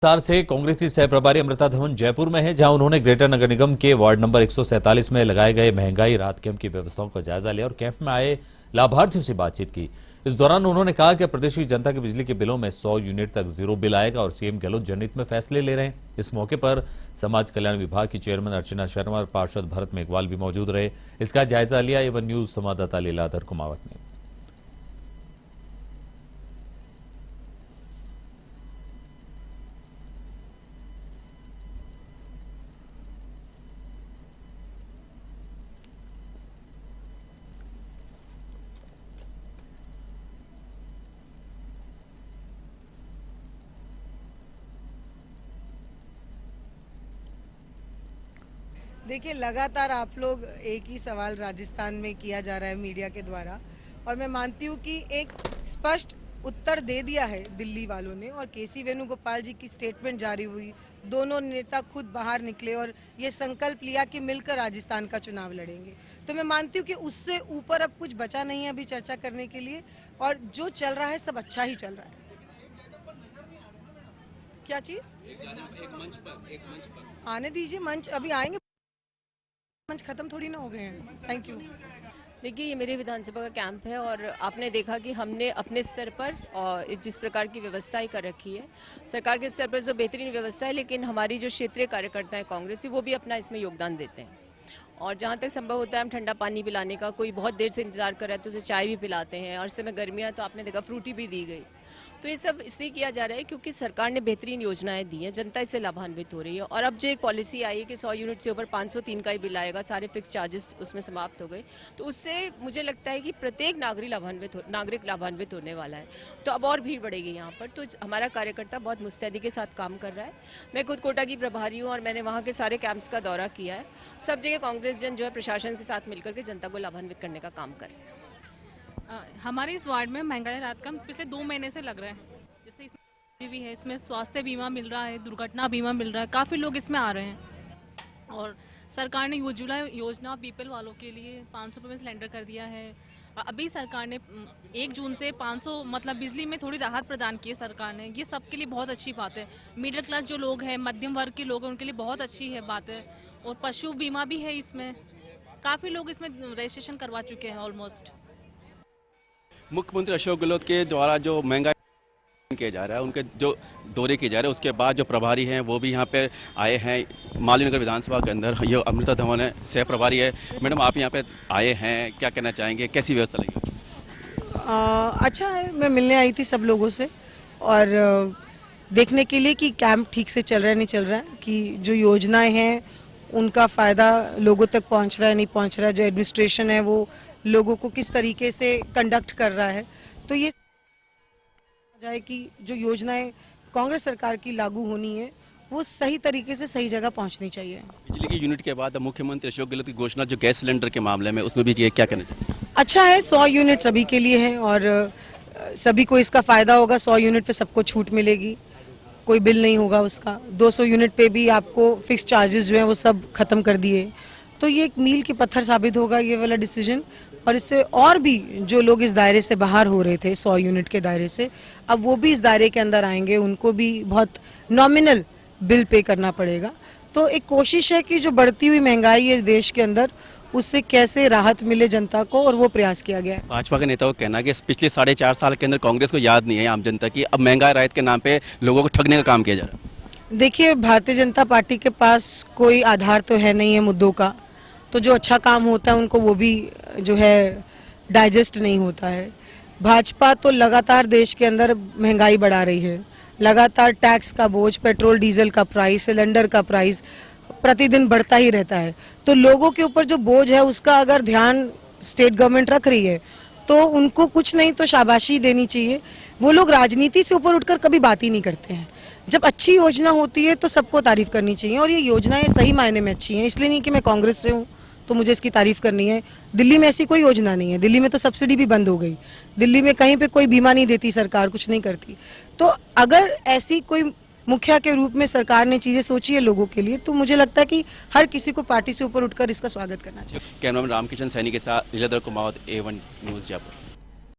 सार से कांग्रेस की सह प्रभारी अमृता धवन जयपुर में है, जहां उन्होंने ग्रेटर नगर निगम के वार्ड नंबर 147 में लगाए गए महंगाई राहत कैंप की व्यवस्थाओं का जायजा लिया और कैंप में आए लाभार्थियों से बातचीत की। इस दौरान उन्होंने कहा कि प्रदेश की जनता के बिजली के बिलों में 100 यूनिट तक जीरो बिल आएगा और सीएम गहलोत जनहित में फैसले ले रहे हैं। इस मौके पर समाज कल्याण विभाग की चेयरमैन अर्चना शर्मा और पार्षद भरत मेघवाल भी मौजूद रहे। इसका जायजा लिया एवन न्यूज संवाददाता लीलाधर कुमावत ने। देखिए, लगातार आप लोग एक ही सवाल राजस्थान में किया जा रहा है मीडिया के द्वारा, और मैं मानती हूँ कि एक स्पष्ट उत्तर दे दिया है दिल्ली वालों ने। और केसी वेणुगोपाल जी की स्टेटमेंट जारी हुई, दोनों नेता खुद बाहर निकले और ये संकल्प लिया कि मिलकर राजस्थान का चुनाव लड़ेंगे। तो मैं मानती हूँ कि उससे ऊपर अब कुछ बचा नहीं है अभी चर्चा करने के लिए, और जो चल रहा है सब अच्छा ही चल रहा है। क्या चीज़? एक मंच पर आने दीजिए, मंच अभी आएंगे, मंच खत्म थोड़ी ना हो गए हैं। Thank you. देखिए, ये मेरे विधानसभा का कैंप है और आपने देखा कि हमने अपने स्तर पर जिस प्रकार की व्यवस्थाएं कर रखी है, सरकार के स्तर पर जो बेहतरीन व्यवस्था है, लेकिन हमारी जो क्षेत्रीय कार्यकर्ता है कांग्रेसी, वो भी अपना इसमें योगदान देते हैं। और जहाँ तक संभव होता है हम ठंडा पानी पिलाने का, कोई बहुत देर से इंतजार कर रहा है तो उसे चाय भी पिलाते हैं, और इस समय गर्मियाँ तो आपने देखा फ्रूटी भी दी गई। तो ये सब इसलिए किया जा रहा है क्योंकि सरकार ने बेहतरीन योजनाएं दी हैं, जनता इससे लाभान्वित हो रही है। और अब जो एक पॉलिसी आई है कि 100 यूनिट से ऊपर 503 का ही बिल आएगा, सारे फिक्स चार्जेस उसमें समाप्त हो गए, तो उससे मुझे लगता है कि प्रत्येक नागरिक लाभान्वित होने वाला है। तो अब और भीड़ बढ़ेगी यहाँ पर। तो हमारा कार्यकर्ता बहुत मुस्तैदी के साथ काम कर रहा है। मैं खुद कोटा की प्रभारी हूँ और मैंने वहाँ के सारे कैंप्स का दौरा किया है। सब जगह कांग्रेस जन जो है प्रशासन के साथ मिलकर के जनता को लाभान्वित करने का काम करें। हमारे इस वार्ड में महंगाई राहत कैंप पिछले 2 महीने से लग रहे हैं। जैसे इसमें भी है, इसमें स्वास्थ्य बीमा मिल रहा है, दुर्घटना बीमा मिल रहा है, काफ़ी लोग इसमें आ रहे हैं। और सरकार ने उज्ज्वला योजना बीपीएल वालों के लिए 500 रुपये में सिलेंडर कर दिया है। अभी सरकार ने 1 जून से 500 मतलब बिजली में थोड़ी राहत प्रदान की है सरकार ने। ये सबके लिए बहुत अच्छी बात है। मिडिल क्लास जो लोग हैं, मध्यम वर्ग के लोग हैं, उनके लिए बहुत अच्छी है बात है। और पशु बीमा भी है इसमें, काफ़ी लोग इसमें रजिस्ट्रेशन करवा चुके हैं ऑलमोस्ट। मुख्यमंत्री अशोक गहलोत के द्वारा जो महंगाई किया जा रहा है, उनके जो दौरे किए जा रहे हैं, उसके बाद जो प्रभारी हैं वो भी यहाँ पे आए हैं। मालवीय नगर विधानसभा के अंदर ये अमृता धवन है, सह प्रभारी है। मैडम, आप यहाँ पे आए हैं, क्या कहना चाहेंगे, कैसी व्यवस्था लगी? अच्छा है, मैं मिलने आई थी सब लोगों से और देखने के लिए कि कैंप ठीक से चल रहा है नहीं चल रहा है, कि जो योजनाएं हैं उनका फ़ायदा लोगों तक पहुंच रहा है नहीं पहुंच रहा है, जो एडमिनिस्ट्रेशन है वो लोगों को किस तरीके से कंडक्ट कर रहा है। तो ये जाए कि जो योजनाएं कांग्रेस सरकार की लागू होनी है वो सही तरीके से सही जगह पहुंचनी चाहिए। बिजली की यूनिट के बाद मुख्यमंत्री अशोक गहलोत की घोषणा जो गैस सिलेंडर के मामले में, उसमें भी ये क्या कहना चाहिए? अच्छा है, 100 यूनिट सभी के लिए है और सभी को इसका फ़ायदा होगा। 100 यूनिट पे सबको छूट मिलेगी, कोई बिल नहीं होगा उसका। 200 यूनिट पे भी आपको फिक्स चार्जेस जो हैं वो सब खत्म कर दिए। तो ये एक मील के पत्थर साबित होगा ये वाला डिसीजन, और इससे और भी जो लोग इस दायरे से बाहर हो रहे थे 100 यूनिट के दायरे से, अब वो भी इस दायरे के अंदर आएंगे, उनको भी बहुत नॉमिनल बिल पे करना पड़ेगा। तो एक कोशिश है कि जो बढ़ती हुई महंगाई है देश के अंदर, उससे कैसे राहत मिले जनता को, और वो प्रयास किया गया है। भाजपा के नेताओं का कहना है कि पिछले 4.5 साल के अंदर कांग्रेस को याद नहीं है आम जनता की, अब महंगाई राहत के नाम पे लोगों को ठगने का काम किया जा रहा है। देखिए, भारतीय जनता पार्टी के पास कोई आधार तो है नहीं है मुद्दों का, तो जो अच्छा काम होता है उनको वो भी जो है डाइजेस्ट नहीं होता है। भाजपा तो लगातार देश के अंदर महंगाई बढ़ा रही है, लगातार टैक्स का बोझ, पेट्रोल डीजल का प्राइस, सिलेंडर का प्राइस प्रतिदिन बढ़ता ही रहता है। तो लोगों के ऊपर जो बोझ है उसका अगर ध्यान स्टेट गवर्नमेंट रख रही है तो उनको कुछ नहीं तो शाबाशी देनी चाहिए। वो लोग राजनीति से ऊपर उठकर कभी बात ही नहीं करते हैं। जब अच्छी योजना होती है तो सबको तारीफ करनी चाहिए, और ये योजनाएं सही मायने में अच्छी हैं। इसलिए नहीं कि मैं कांग्रेस से हूँ तो मुझे इसकी तारीफ करनी है। दिल्ली में ऐसी कोई योजना नहीं है, दिल्ली में तो सब्सिडी भी बंद हो गई, दिल्ली में कहीं पे कोई बीमा नहीं देती सरकार, कुछ नहीं करती। तो अगर ऐसी कोई मुखिया के रूप में सरकार ने चीजें सोची है लोगों के लिए, तो मुझे लगता है कि हर किसी को पार्टी से ऊपर उठकर इसका स्वागत करना चाहिए। कैमरामैन रामकिशन सैनी के साथ लीलाधर कुमावत, A1 न्यूज़ जयपुर।